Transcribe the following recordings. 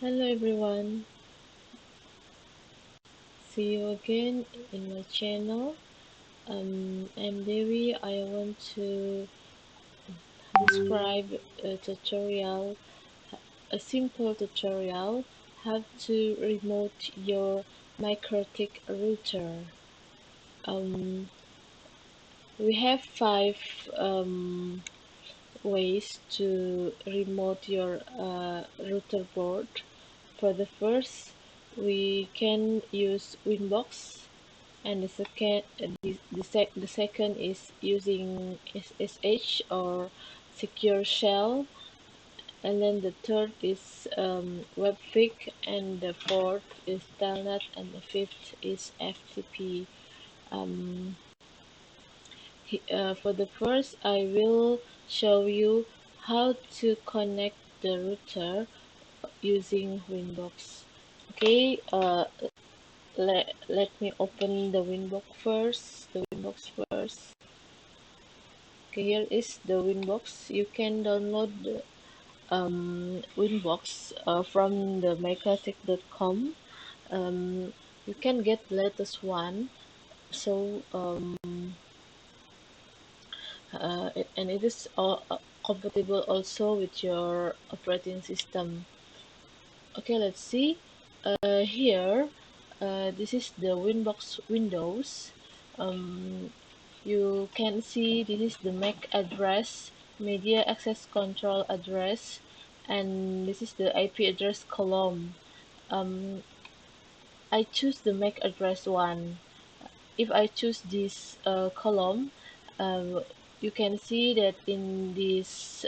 Hello everyone, see you again in my channel. I'm Devi. I want to describe a simple tutorial how to remote your Mikrotik router. Um, we have five ways to remote your router board. For the first, we can use Winbox. And the second is using SSH or secure shell, and then the third is webfig, and the fourth is telnet, and the fifth is FTP. um, for the first, I will show you how to connect the router using Winbox. Okay, let me open the Winbox first. Okay, here is the Winbox. You can download the Winbox from the mikrotik.com. You can get the latest one. So and it is compatible also with your operating system. Okay, let's see. Here, this is the Winbox Windows. Um, You can see this is the MAC address, media access control address, and this is the IP address column. Um, I choose the MAC address one. If I choose this column, you can see that in this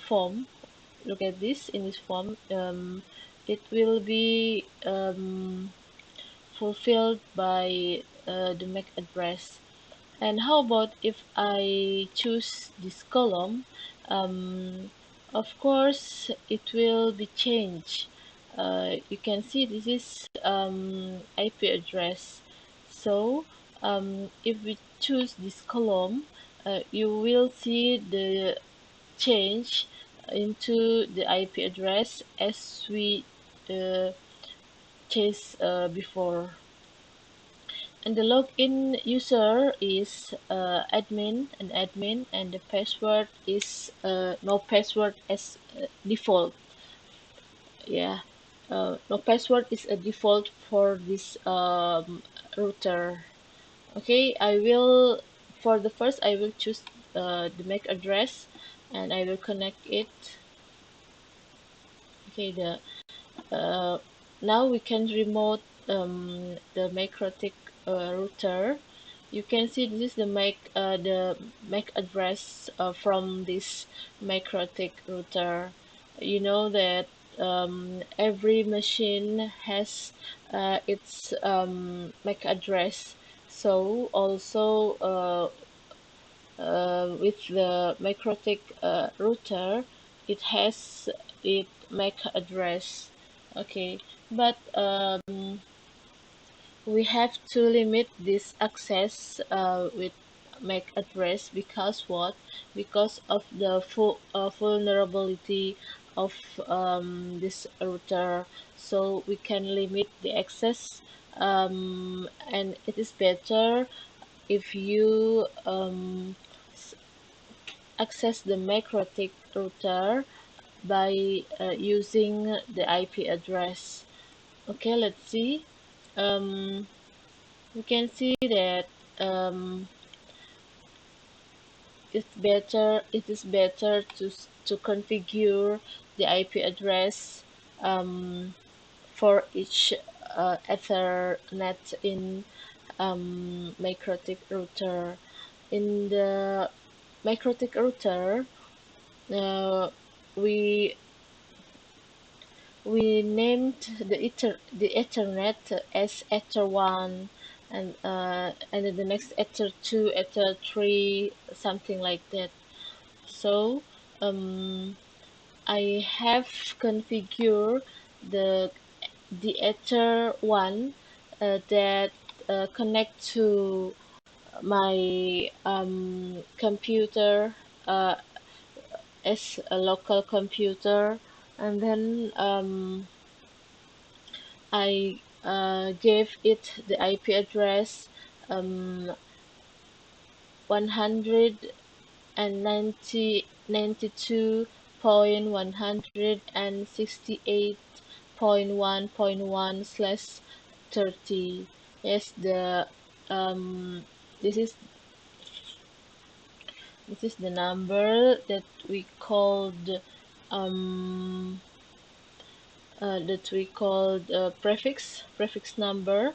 form, look at this, in this form, it will be fulfilled by the MAC address. And how about if I choose this column? Of course, it will be changed. You can see this is IP address. So if we choose this column, you will see the change into the IP address as we uh, changed before. And the login user is admin, and the password is no password as default. Yeah, no password is a default for this router. Okay, I will, for the first, I will choose the MAC address, and I will connect it. Okay, the now we can remote the Mikrotik router. You can see this is the MAC address from this Mikrotik router. You know that every machine has its MAC address. So also with the Mikrotik router, it has its MAC address. Okay, but we have to limit this access with MAC address because what? Because of the vulnerability of this router. So we can limit the access, and it is better if you access the Mikrotik router by using the IP address. Okay, let's see. Um, we can see that um, it is better to configure the IP address for each Ethernet in Mikrotik router. In the Mikrotik router, uh, we we named the Ethernet as Ether 1, and then the next Ether 2, Ether 3, something like that. So I have configured the Ether 1 that connect to my computer uh, as a local computer. and then I gave it the IP address 192.168.1.1/30. Yes, this is this is the number um we called prefix number.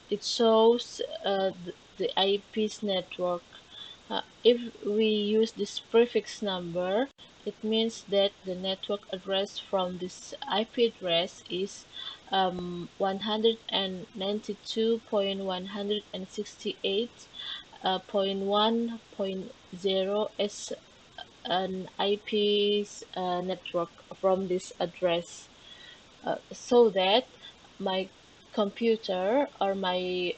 It shows the IP's network. If we use this prefix number, it means that the network address from this IP address is 192.168.1.0 as an IP's network from this address, so that my computer or my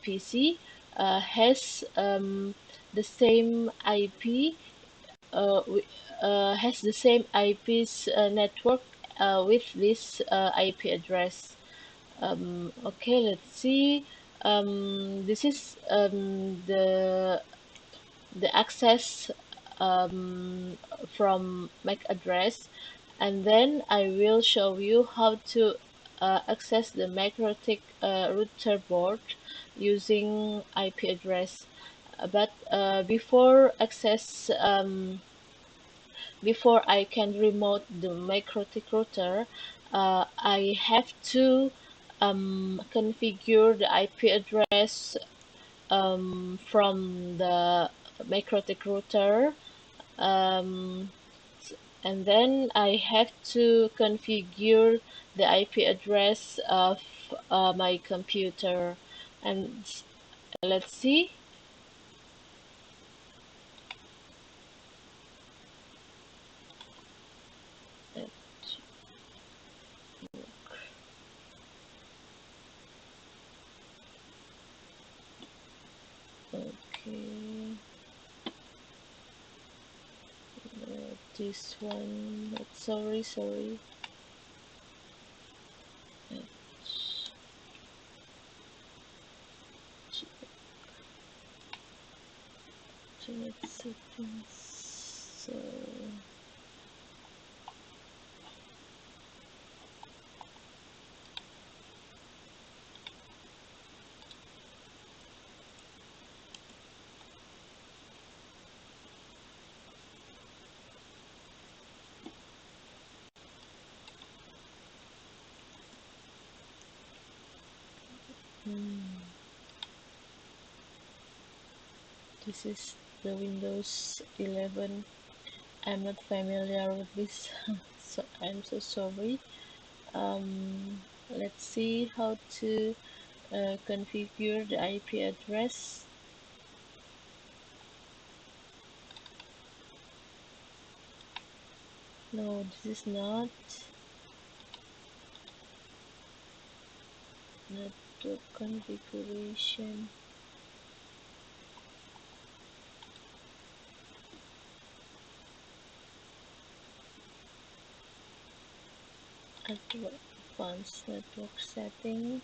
PC has the same IP, has the same IP's network with this IP address. Okay, let's see. This is the access um, from MAC address, and then I will show you how to access the Mikrotik router board using IP address. But before I can remote the Mikrotik router, I have to configure the IP address from the Mikrotik router, um, and then I have to configure the IP address of my computer. And let's see. Okay, this one. Sorry. Internet settings. So, this is the Windows 11. I'm not familiar with this, so I'm so sorry. Let's see how to configure the IP address. No, this is not network configuration. Advanced network setting.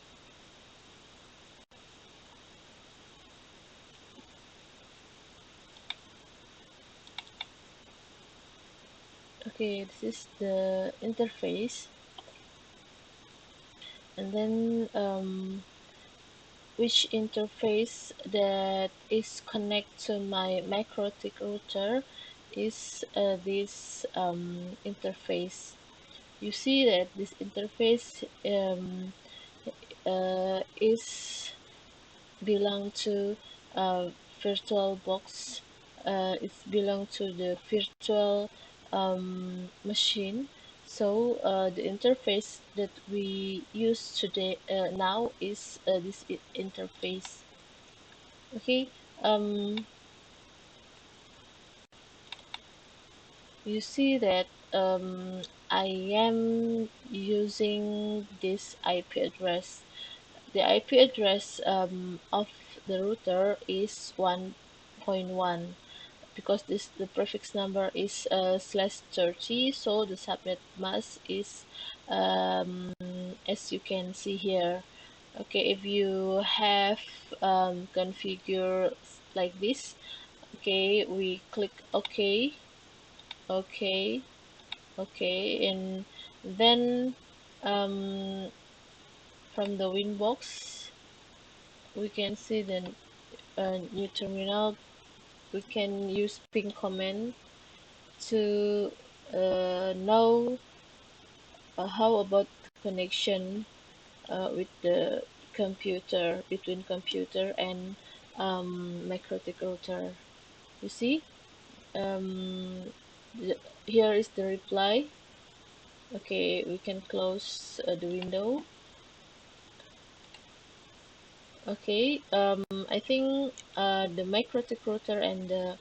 Okay, this is the interface, and then which interface that is connect to my Mikrotik router is this interface. You see that this interface is belong to virtual box. It's belong to the virtual machine. So the interface that we use today now is this interface. Okay. Um, you see that I am using this IP address. The IP address of the router is 1.1. because this the prefix number is slash 30, so the subnet mask is as you can see here. Okay, if you have configure like this, okay, we click OK, OK, OK, and then from the Winbox we can see the new terminal. We can use ping command to know how about connection with the computer, between computer and Mikrotik router. You see, um, the, here is the reply. Okay, we can close the window. Okay, I think the Mikrotik router and the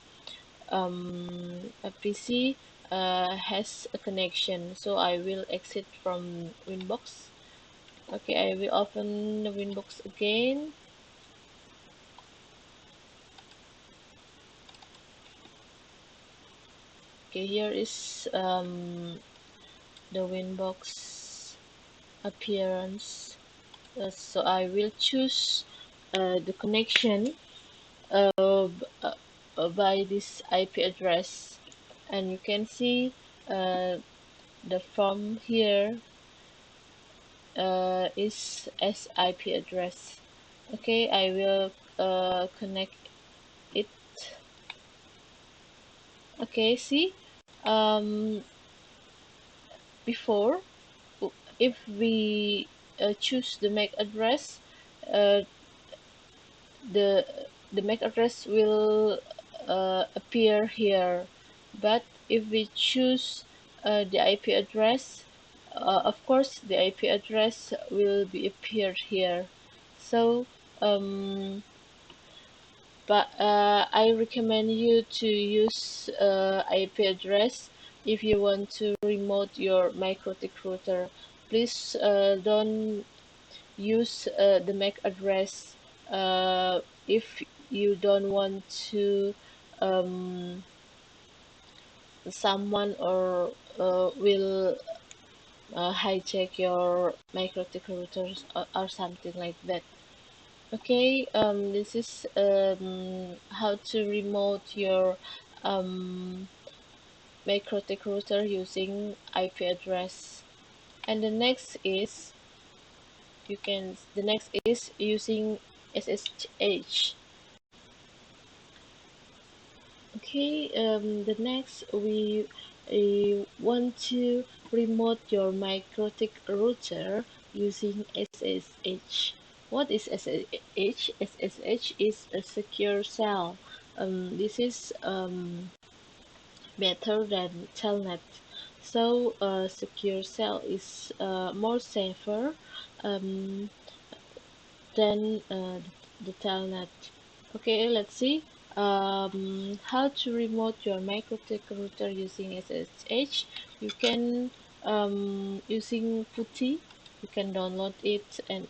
a PC has a connection, so I will exit from Winbox. Okay, I will open the Winbox again. Okay, here is the Winbox appearance. So I will choose the connection by this IP address, and you can see the form here is as IP address. Okay, I will connect it. Okay, see, um, before if we choose the MAC address, uh, the the MAC address will appear here, but if we choose the IP address, of course the IP address will be appeared here. So but I recommend you to use IP address if you want to remote your Mikrotik router. Please don't use the MAC address if you don't want to um, someone or will hijack your Mikrotik routers, or something like that. Okay, this is how to remote your um, Mikrotik router using IP address. And the next is using SSH. Okay, the next we want to remote your Mikrotik router using SSH. What is SSH? SSH is a secure cell. This is better than telnet. So secure cell is more safer um, than the telnet. Okay, let's see how to remote your Mikrotik router using SSH. You can using PuTTY. You can download it and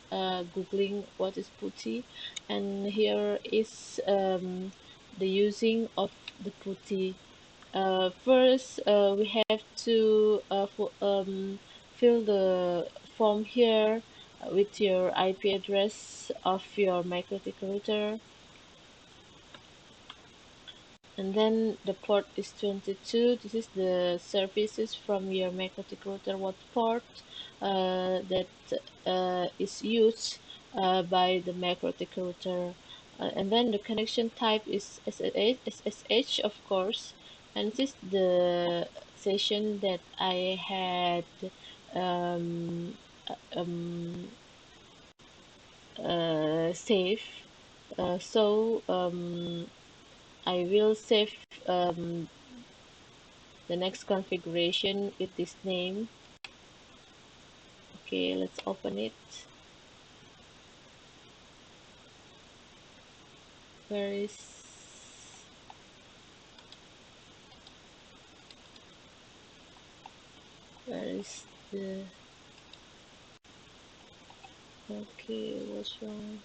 googling what is PuTTY, and here is the using of the PuTTY. First, we have to fill the form here with your IP address of your Mikrotik router, and then the port is 22. This is the services from your Mikrotik router, what port that is used by the Mikrotik router. And then the connection type is SSH, of course, and this is the session that I had um, um, save. So I will save um, the next configuration with this name. Okay, let's open it. Where is where is the okay, what's wrong?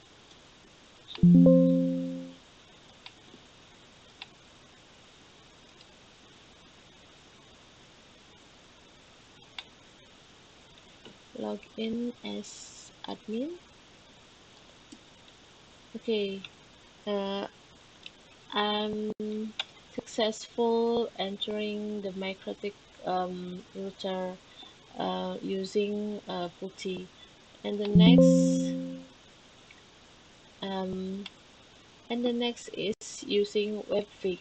log in as admin. Okay, uh, I'm successful entering the Mikrotik router using PuTTY. And the um, next is using webfig.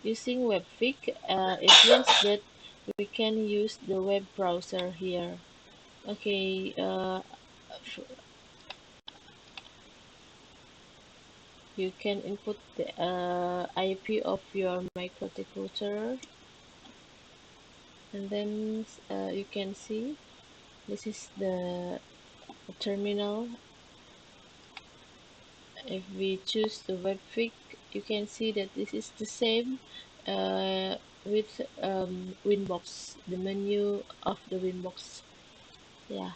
Using webfig, it means that we can use the web browser here. Okay, you can input the IP of your Mikrotik router, and then you can see this is the terminal. If we choose the webfig, you can see that this is the same with Winbox, the menu of the Winbox. Yeah.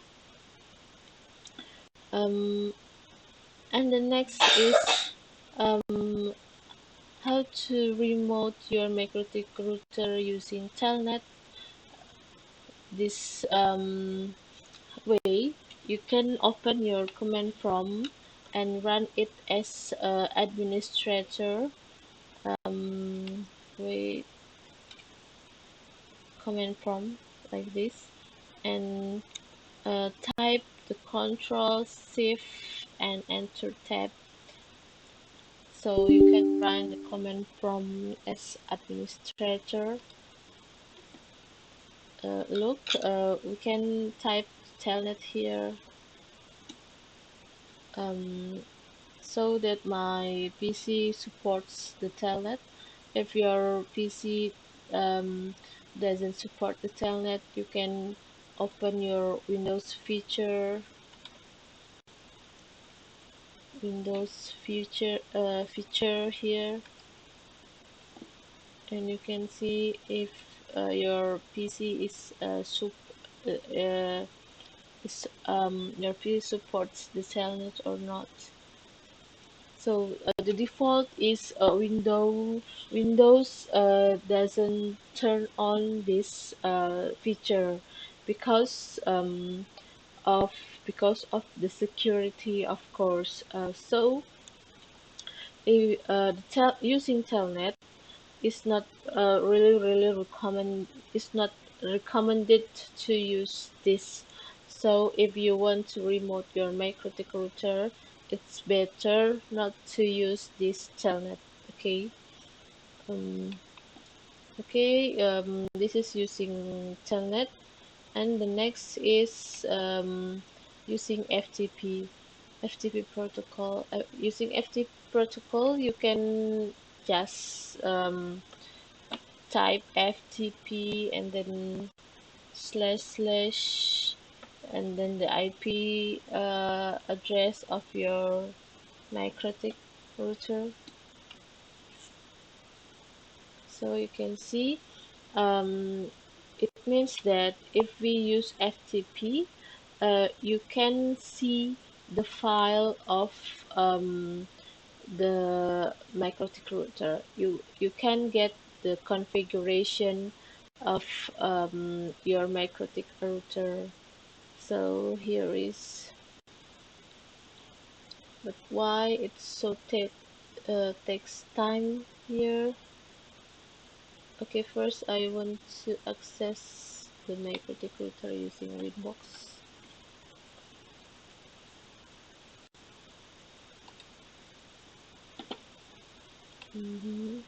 Um, and the next is um, how to remote your Mikrotik router using Telnet. This way, you can open your command prompt and run it as administrator. Um, wait, command prompt like this, and type the Control Shift and Enter tab, so you can run the command prompt as administrator. Look, we can type telnet here, um, so that my PC supports the telnet. If your PC doesn't support the telnet, you can open your Windows feature here, and you can see if your PC your PC supports the telnet or not. So the default is Windows doesn't turn on this feature because of the security, of course. So using telnet is not really recommend it's not recommended to use this. So if you want to remote your Mikrotik router, it's better not to use this telnet. Okay. um, this is using telnet, and the next is using FTP protocol. Using FTP protocol, you can just type FTP and then // and then the IP address of your Mikrotik router. So you can see it means that if we use FTP, you can see the file of the Mikrotik router. You can get the configuration of your Mikrotik router. So here is, but why it so takes time here. Okay, first I want to access the Mikrotik router using Winbox. Mm-hmm.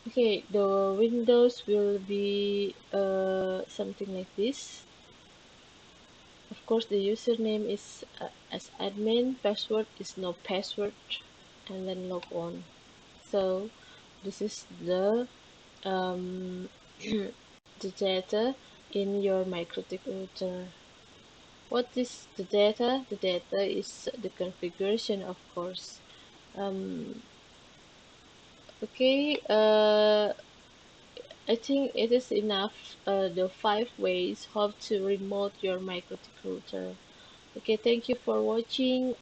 Okay, the windows will be something like this. Of course, the username is as admin, password is no password, and then log on. So this is the um, the data in your Mikrotik router. What is the data? The data is the configuration, of course. Um, okay, I think it is enough. The 5 ways how to remote your Mikrotik router. Okay, thank you for watching.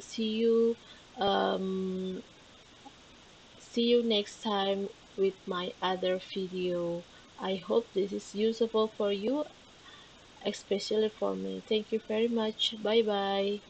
See you Um, See you next time with my other video. I hope this is usable for you, especially for me. Thank you very much. Bye bye.